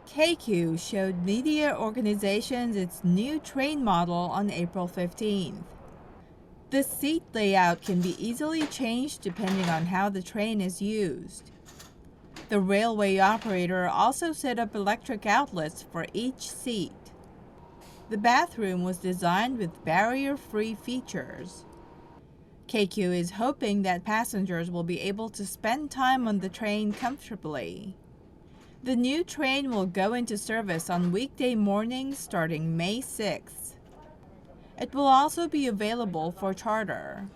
Keikyu showed media organizations its new train model on April 15th. The seat layout can be easily changed depending on how the train is used. The railway operator also set up electric outlets for each seat. The bathroom was designed with barrier-free features. Keikyu is hoping that passengers will be able to spend time on the train comfortably. The new train will go into service on weekday mornings starting May 6th. It will also be available for charter.